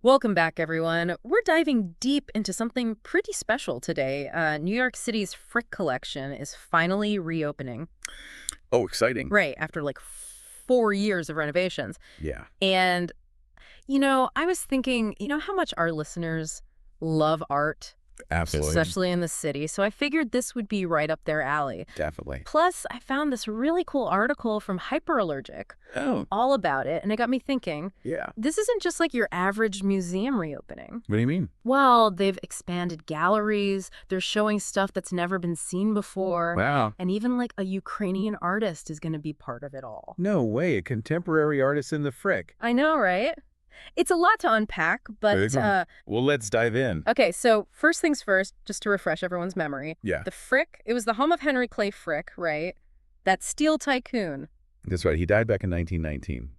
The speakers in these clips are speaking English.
Welcome back, everyone. We're diving deep into something pretty special today. New York City's Frick collection is finally reopening. Oh, exciting. Right, after like 4 years of renovations. Yeah, And, I was thinking, how much our listeners love art, absolutely. especially in the city. So I figured this would be right up their alley. Definitely. Plus, I found this really cool article from Hyperallergic Oh, all about it, and it got me thinking, yeah. this isn't just like your average museum reopening. What do you mean? Well, they've expanded galleries, they're showing stuff that's never been seen before, Wow. and even like a Ukrainian artist is going to be part of it all. No way, a contemporary artist in the Frick. I know, right? It's a lot to unpack, but Big one. Well, let's dive in. okay, so first things first, just to refresh everyone's memory. Yeah, The Frick, it was the home of Henry Clay Frick, right? That steel tycoon. that's right. He died back in 1919.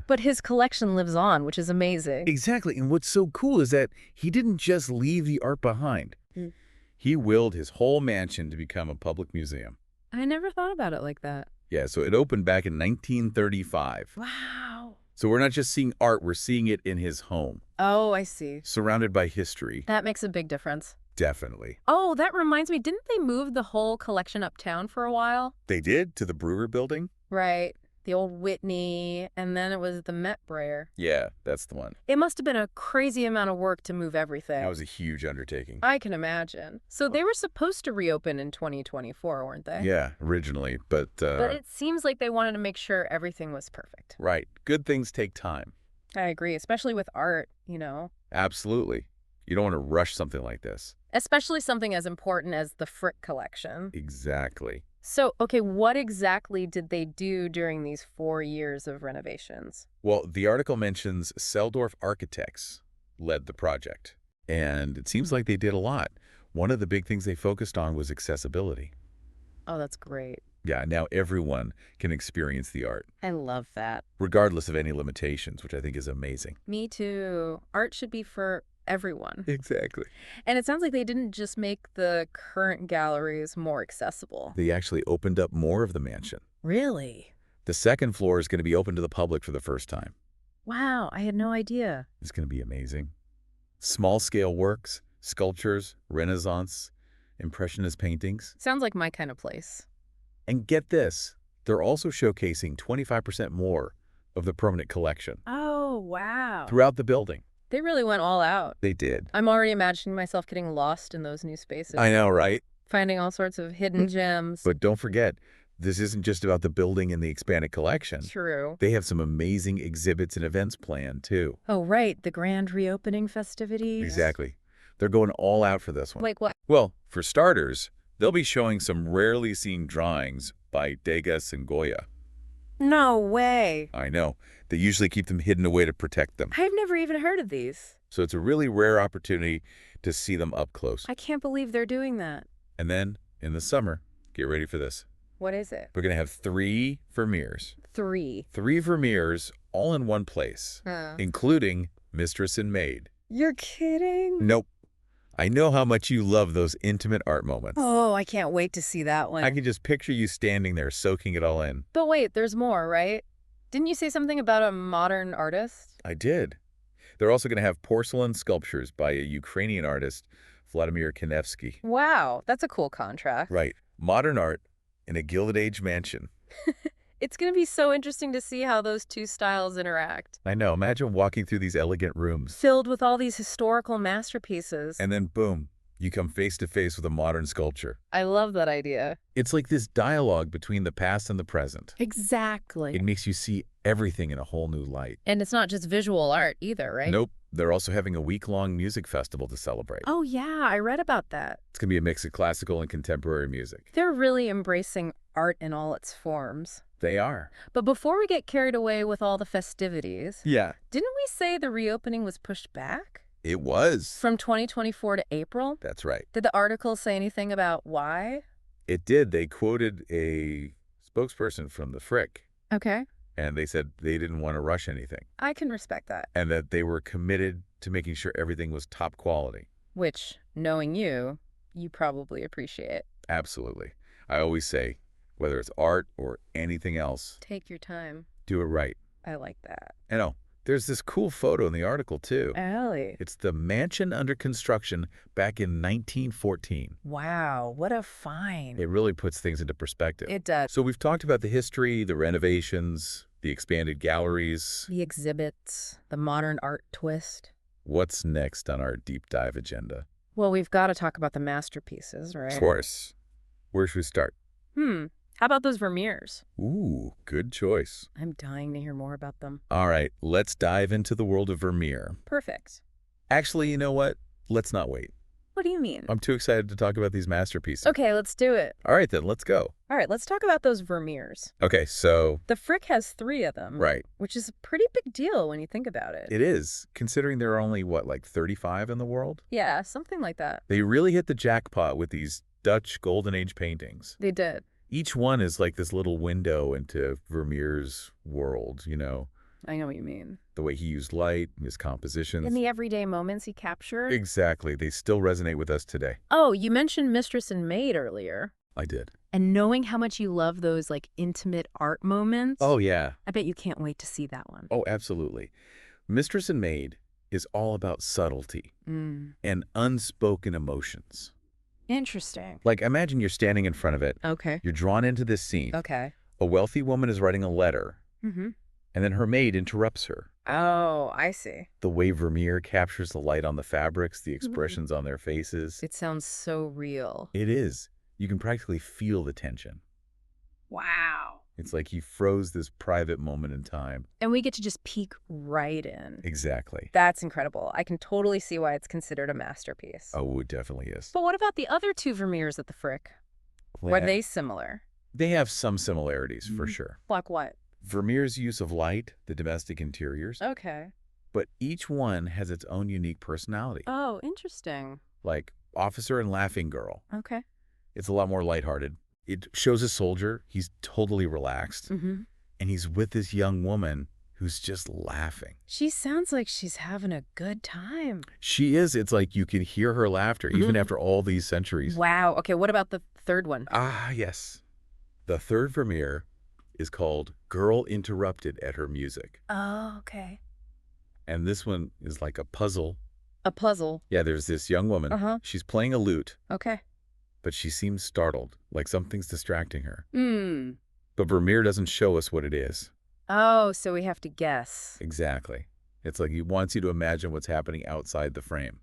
But his collection lives on, which is amazing. Exactly. And what's so cool is that he didn't just leave the art behind. Mm. He willed his whole mansion to become a public museum. I never thought about it like that. Yeah, so it opened back in 1935. Wow. So we're not just seeing art, we're seeing it in his home, Oh, I see. surrounded by history. That makes a big difference. Definitely. Oh, that reminds me, didn't they move the whole collection uptown for a while? They did to the Brewer Building? Right. The old Whitney, and then it was the Met Brayer. Yeah, that's the one. It must have been a crazy amount of work to move everything. That was a huge undertaking. I can imagine. So they were supposed to reopen in 2024, weren't they? Yeah, originally, but But it seems like they wanted to make sure everything was perfect. right. Good things take time. I agree, especially with art. Absolutely. You don't want to rush something like this. Especially something as important as the Frick collection. Exactly. So, okay, what exactly did they do during these 4 years of renovations? Well, the article mentions Seldorf Architects led the project, and it seems like they did a lot. One of the big things they focused on was accessibility. Oh, that's great. Yeah, now everyone can experience the art, I love that. regardless of any limitations, which I think is amazing. Me too. Art should be for everyone. Exactly. And it sounds like they didn't just make the current galleries more accessible. They actually opened up more of the mansion. Really? The second floor is going to be open to the public for the first time. Wow, I had no idea. It's going to be amazing. Small-scale works, sculptures, Renaissance, Impressionist paintings. Sounds like my kind of place. And get this, they're also showcasing 25% more of the permanent collection Oh, wow. throughout the building. They really went all out. They did. I'm already imagining myself getting lost in those new spaces, I know, right? finding all sorts of hidden gems. But don't forget, this isn't just about the building and the expanded collection. True. They have some amazing exhibits and events planned, too. Oh, right, the grand reopening festivities. Exactly. They're going all out for this one. Like what? Well, for starters, they'll be showing some rarely seen drawings by Degas and Goya. No way. I know. They usually keep them hidden away to protect them. I've never even heard of these. So it's a really rare opportunity to see them up close. I can't believe they're doing that. And then, in the summer, get ready for this. What is it? We're going to have 3 Vermeers. 3. 3 Vermeers all in one place, including Mistress and Maid. You're kidding? Nope. I know how much you love those intimate art moments. Oh, I can't wait to see that one. I can just picture you standing there soaking it all in. But wait, there's more, right? Didn't you say something about a modern artist? I did. They're also going to have porcelain sculptures by a Ukrainian artist, Vladimir Kanevsky. Wow, that's a cool contrast. Right. Modern art in a Gilded Age mansion. It's going to be so interesting to see how those two styles interact. I know. Imagine walking through these elegant rooms. Filled with all these historical masterpieces. And then, boom, you come face to face with a modern sculpture. I love that idea. It's like this dialogue between the past and the present. Exactly. It makes you see everything in a whole new light. And it's not just visual art either, right? Nope. They're also having a week-long music festival to celebrate. Oh, yeah, I read about that. It's going to be a mix of classical and contemporary music. They're really embracing art in all its forms. They are. But before we get carried away with all the festivities, Yeah. didn't we say the reopening was pushed back? It was. From 2024 to April? That's right. Did the article say anything about why? It did. They quoted a spokesperson from the Frick, Okay. and they said they didn't want to rush anything, I can respect that. and that they were committed to making sure everything was top quality. Which, knowing you probably appreciate. Absolutely. I always say, whether it's art or anything else, Take your time. do it right. I like that. I know. There's this cool photo in the article, too. Really? It's the mansion under construction back in 1914. Wow, what a find. It really puts things into perspective. It does. So we've talked about the history, the renovations, the expanded galleries. The exhibits, the modern art twist. What's next on our deep dive agenda? Well, we've got to talk about the masterpieces, right? Of course. Where should we start? How about those Vermeers? Ooh, good choice. I'm dying to hear more about them. All right, let's dive into the world of Vermeer. Perfect. Actually, you know what? Let's not wait. What do you mean? I'm too excited to talk about these masterpieces. Okay, let's do it. All right, then, let's go. All right, let's talk about those Vermeers. Okay, so, The Frick has 3 of them. right. Which is a pretty big deal when you think about it. It is, considering there are only, what, like 35 in the world? Yeah, something like that. They really hit the jackpot with these Dutch Golden Age paintings. They did. Each one is like this little window into Vermeer's world, I know what you mean. the way he used light, his compositions. In the everyday moments he captured. Exactly. They still resonate with us today. Oh, you mentioned Mistress and Maid earlier. I did. And knowing how much you love those intimate art moments. Oh, yeah. I bet you can't wait to see that one. Oh, absolutely. Mistress and Maid is all about subtlety and unspoken emotions. Interesting. Like, imagine you're standing in front of it. Okay. You're drawn into this scene. Okay. A wealthy woman is writing a letter, Mm-hmm. and then her maid interrupts her. Oh, I see. The way Vermeer captures the light on the fabrics, the expressions on their faces. It sounds so real. It is. You can practically feel the tension. Wow. It's like he froze this private moment in time. And we get to just peek right in. Exactly. That's incredible. I can totally see why it's considered a masterpiece. Oh, it definitely is. But what about the other 2 Vermeers at the Frick? Were they similar? They have some similarities, for sure. Like what? Vermeer's use of light, the domestic interiors, Okay. but each one has its own unique personality. Oh, interesting. Like Officer and Laughing Girl. Okay. It's a lot more lighthearted. It shows a soldier. He's totally relaxed. Mm-hmm. And he's with this young woman who's just laughing. She sounds like she's having a good time. She is. It's like you can hear her laughter even after all these centuries. Wow. Okay, what about the 3rd one? Ah, yes. The third Vermeer is called Girl Interrupted at Her Music. Oh, okay. And this one is like a puzzle. A puzzle. Yeah, there's this young woman. Uh-huh. She's playing a lute, Okay. but she seems startled, like something's distracting her. Hmm. But Vermeer doesn't show us what it is. Oh, so we have to guess. Exactly. It's like he wants you to imagine what's happening outside the frame.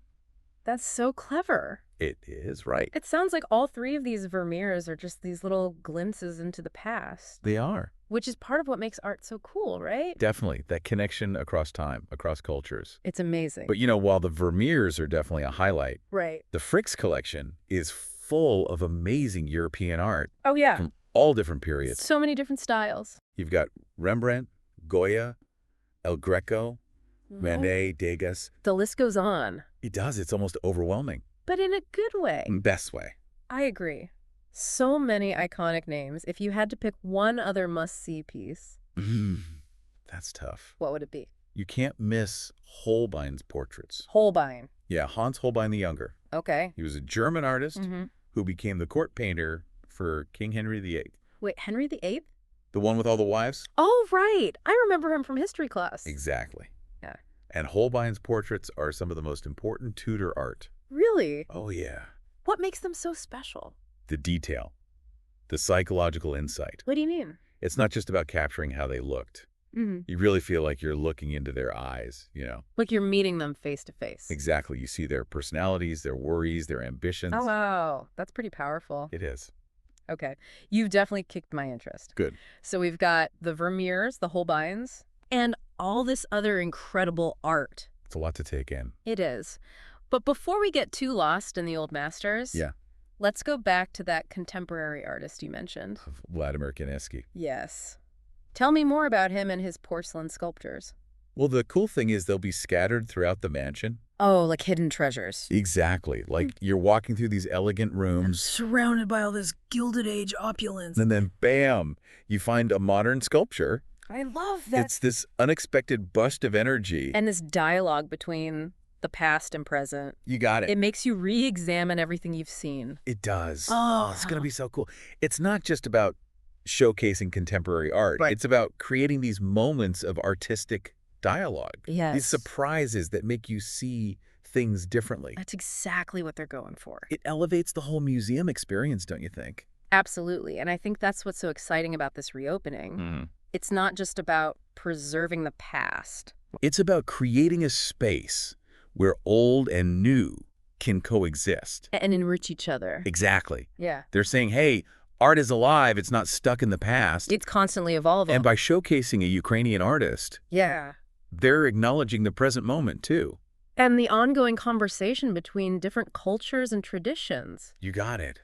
That's so clever. It is right. It sounds like all 3 of these Vermeers are just these little glimpses into the past, They are. which is part of what makes art so cool, right? Definitely. That connection across time, across cultures. It's amazing. But while the Vermeers are definitely a highlight, Right. the Frick's collection is full of amazing European art Oh, yeah. from all different periods. So many different styles. You've got Rembrandt, Goya, El Greco, Manet, Degas. The list goes on, It does. It's almost overwhelming. but in a good way. Best way. I agree. So many iconic names. If you had to pick one other must-see piece, That's tough. what would it be? You can't miss Holbein's portraits. Holbein. Yeah, Hans Holbein the Younger. Okay. He was a German artist Mm-hmm. who became the court painter for King Henry VIII. Wait, Henry VIII? The one with all the wives? Oh, right. I remember him from history class. Exactly. Yeah. And Holbein's portraits are some of the most important Tudor art. Really? Oh, yeah. What makes them so special? The detail. The psychological insight. What do you mean? It's not just about capturing how they looked. Mm-hmm. You really feel like you're looking into their eyes, Like you're meeting them face to face. Exactly. You see their personalities, their worries, their ambitions. Oh, wow. That's pretty powerful. It is. Okay. You've definitely kicked my interest. Good. So we've got the Vermeers, the Holbeins, and all this other incredible art. It's a lot to take in. It is. But before we get too lost in the old masters, Yeah. let's go back to that contemporary artist you mentioned. Vladimir Kanevsky. Yes. Tell me more about him and his porcelain sculptures. Well, the cool thing is they'll be scattered throughout the mansion. Oh, like hidden treasures. Exactly. Like you're walking through these elegant rooms, Surrounded by all this Gilded Age opulence. and then bam, you find a modern sculpture. I love that. It's this unexpected burst of energy. And this dialogue between the past and present. You got it. It makes you re-examine everything you've seen. It does. Oh. It's going to be so cool. It's not just about showcasing contemporary art. Right. It's about creating these moments of artistic dialogue. These Yes. surprises that make you see things differently. That's exactly what they're going for. It elevates the whole museum experience, don't you think? Absolutely. And I think that's what's so exciting about this reopening. It's not just about preserving the past. It's about creating a space where old and new can coexist. And enrich each other. Exactly. Yeah. They're saying, hey, art is alive. It's not stuck in the past. It's constantly evolving. And by showcasing a Ukrainian artist, yeah. they're acknowledging the present moment, too. And the ongoing conversation between different cultures and traditions. You got it.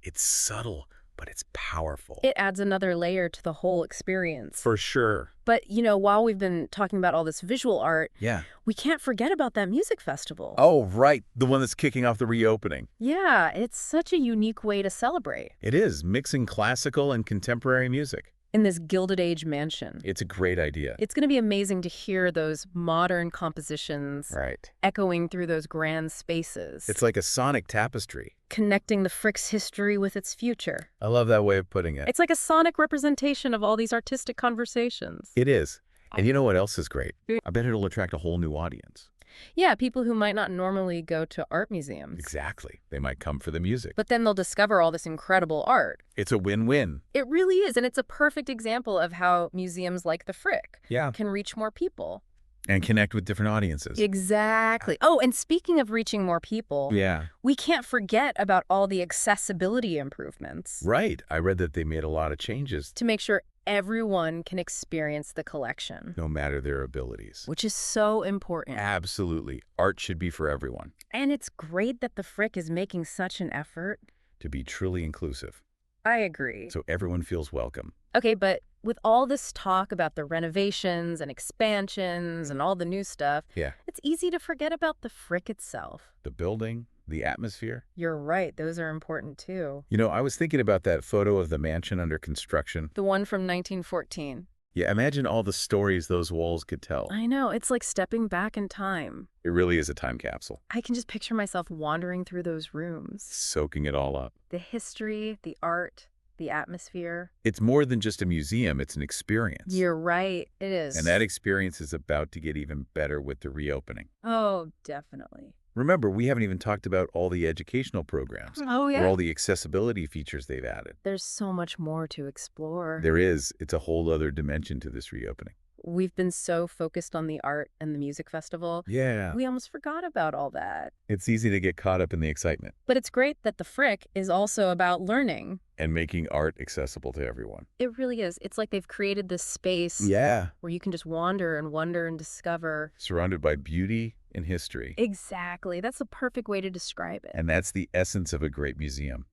It's subtle, but it's powerful. It adds another layer to the whole experience. For sure. But, while we've been talking about all this visual art, Yeah. we can't forget about that music festival. Oh, right. The one that's kicking off the reopening. Yeah, it's such a unique way to celebrate. It is, mixing classical and contemporary music. In this Gilded Age mansion. It's a great idea. It's going to be amazing to hear those modern compositions Right. echoing through those grand spaces. It's like a sonic tapestry. Connecting the Frick's history with its future. I love that way of putting it. It's like a sonic representation of all these artistic conversations. It is. And you know what else is great? I bet it'll attract a whole new audience. Yeah, people who might not normally go to art museums. Exactly. They might come for the music. But then they'll discover all this incredible art. It's a win-win. It really is, and it's a perfect example of how museums like the Frick Yeah. can reach more people. And connect with different audiences. Exactly. Oh, and speaking of reaching more people, Yeah. we can't forget about all the accessibility improvements. Right. I read that they made a lot of changes, To make sure everyone can experience the collection, no matter their abilities. which is so important. Absolutely. Art should be for everyone, And it's great that the Frick is making such an effort. to be truly inclusive, I agree. so everyone feels welcome. Okay, but with all this talk about the renovations and expansions and all the new stuff, Yeah. it's easy to forget about the Frick itself. The building, the atmosphere. You're right. Those are important, too. You know, I was thinking about that photo of the mansion under construction. The one from 1914. Yeah, imagine all the stories those walls could tell. I know. It's like stepping back in time. It really is a time capsule, I can just picture myself wandering through those rooms. soaking it all up. The history, the art, the atmosphere. It's more than just a museum, it's an experience. You're right. It is. And that experience is about to get even better with the reopening. Oh, definitely. Remember, we haven't even talked about all the educational programs Oh, or all the accessibility features they've added. There's so much more to explore. There is. It's a whole other dimension to this reopening. We've been so focused on the art and the music festival, Yeah. we almost forgot about all that. It's easy to get caught up in the excitement But it's great that the Frick is also about learning. and making art accessible to everyone. It really is. It's like they've created this space Yeah. where you can just wander and wonder and discover. Surrounded by beauty and history. Exactly. That's a perfect way to describe it. And that's the essence of a great museum,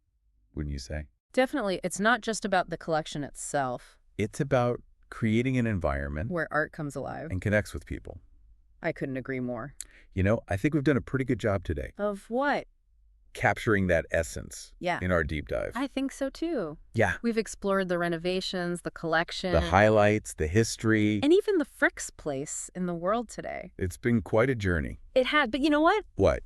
wouldn't you say? Definitely, it's not just about the collection itself, It's about creating an environment where art comes alive. and connects with people. I couldn't agree more. You know, I think we've done a pretty good job today Of what? capturing that essence Yeah. in our deep dive. I think so too. Yeah. We've explored the renovations, the collection, The highlights, the history. and even the Frick's place in the world today. It's been quite a journey. It had, but you know what? What?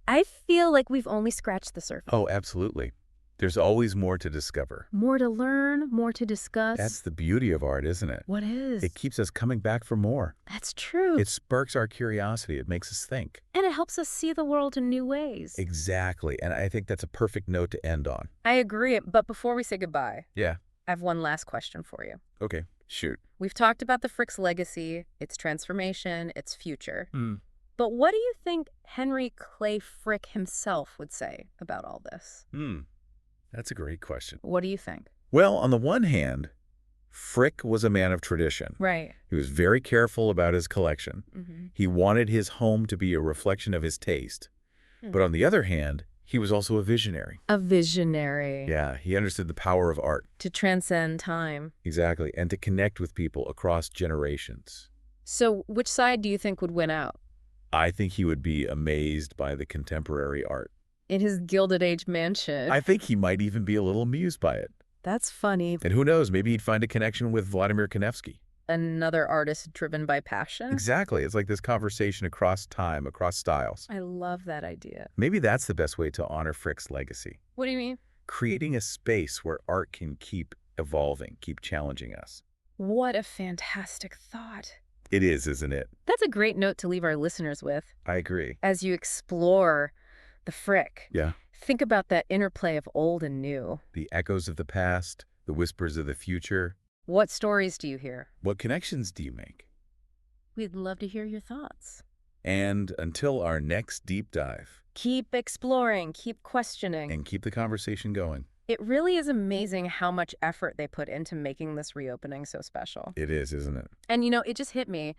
I feel like we've only scratched the surface. Oh, absolutely. There's always more to discover. More to learn, more to discuss. That's the beauty of art, isn't it? What is? It keeps us coming back for more. That's true. It sparks our curiosity. It makes us think. And it helps us see the world in new ways. Exactly. And I think that's a perfect note to end on. I agree, but before we say goodbye, Yeah. I have one last question for you. Okay. Shoot. We've talked about the Frick's legacy, its transformation, its future. Hmm. But what do you think Henry Clay Frick himself would say about all this? That's a great question. What do you think? Well, on the one hand, Frick was a man of tradition. Right. He was very careful about his collection. Mm-hmm. He wanted his home to be a reflection of his taste. But on the other hand, he was also a visionary. A visionary. Yeah, he understood the power of art. To transcend time. Exactly, and to connect with people across generations. So which side do you think would win out? I think he would be amazed by the contemporary art. In his Gilded Age mansion. I think he might even be a little amused by it. That's funny. And who knows, maybe he'd find a connection with Vladimir Kanevsky. Another artist driven by passion? Exactly. It's like this conversation across time, across styles. I love that idea. Maybe that's the best way to honor Frick's legacy. What do you mean? Creating a space where art can keep evolving, keep challenging us. What a fantastic thought. It is, isn't it? That's a great note to leave our listeners with. I agree. As you explore the Frick, Yeah. think about that interplay of old and new. The echoes of the past, the whispers of the future. What stories do you hear? What connections do you make? We'd love to hear your thoughts. And until our next deep dive, Keep exploring, keep questioning. and keep the conversation going. It really is amazing how much effort they put into making this reopening so special. It is, isn't it? And it just hit me.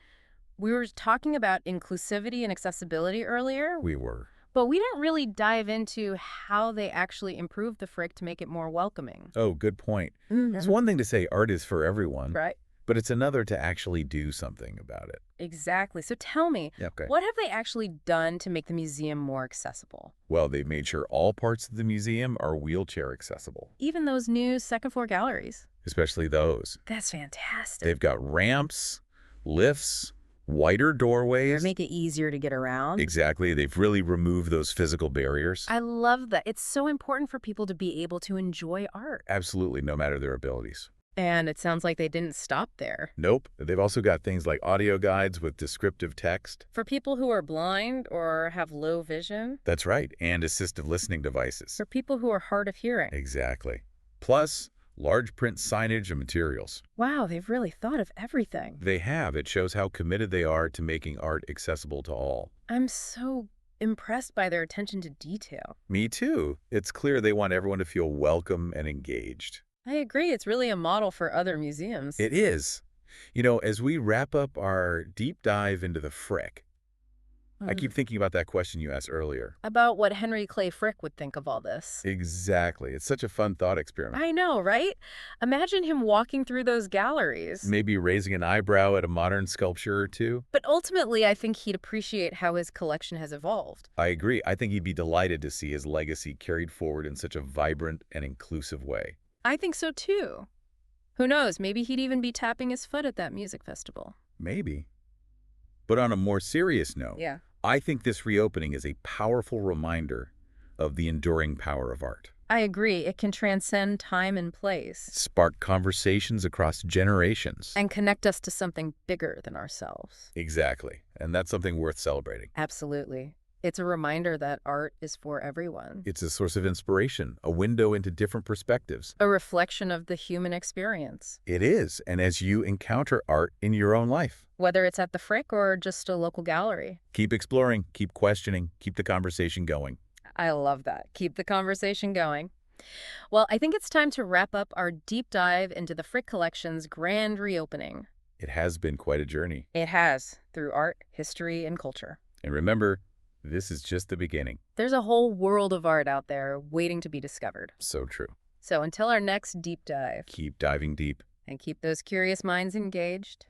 We were talking about inclusivity and accessibility earlier, We were. but we didn't really dive into how they actually improved the Frick to make it more welcoming. Oh, good point. It's one thing to say art is for everyone, Right? but it's another to actually do something about it. Exactly. So tell me, Yeah, okay. what have they actually done to make the museum more accessible? Well, they've made sure all parts of the museum are wheelchair accessible, Even those new second-floor galleries. especially those. That's fantastic. They've got ramps, lifts, wider doorways. Make it easier to get around. Exactly. They've really removed those physical barriers. I love that. It's so important for people to be able to enjoy art. Absolutely, no matter their abilities. And it sounds like they didn't stop there. Nope. They've also got things like audio guides with descriptive text. For people who are blind or have low vision, That's right. And assistive listening devices. for people who are hard of hearing. Exactly. Plus, large print signage and materials. Wow, they've really thought of everything. They have. It shows how committed they are to making art accessible to all. I'm so impressed by their attention to detail. Me too. It's clear they want everyone to feel welcome and engaged. I agree. It's really a model for other museums. It is. As we wrap up our deep dive into the Frick, I keep thinking about that question you asked earlier. About what Henry Clay Frick would think of all this. Exactly. It's such a fun thought experiment. I know, right? Imagine him walking through those galleries. Maybe raising an eyebrow at a modern sculpture or two. But ultimately, I think he'd appreciate how his collection has evolved. I agree. I think he'd be delighted to see his legacy carried forward in such a vibrant and inclusive way. I think so, too. Who knows? Maybe he'd even be tapping his foot at that music festival. Maybe. But on a more serious note, Yeah. I think this reopening is a powerful reminder of the enduring power of art. I agree. It can transcend time and place. Spark conversations across generations. And connect us to something bigger than ourselves. Exactly. And that's something worth celebrating. Absolutely. It's a reminder that art is for everyone. It's a source of inspiration, a window into different perspectives. A reflection of the human experience. It is. And as you encounter art in your own life, Whether it's at the Frick or just a local gallery. keep exploring, keep questioning, keep the conversation going. I love that. Keep the conversation going. Well, I think it's time to wrap up our deep dive into the Frick Collection's grand reopening. It has been quite a journey. It has, through art, history, and culture. And remember, this is just the beginning. There's a whole world of art out there waiting to be discovered. So true. So until our next deep dive, Keep diving deep. and keep those curious minds engaged.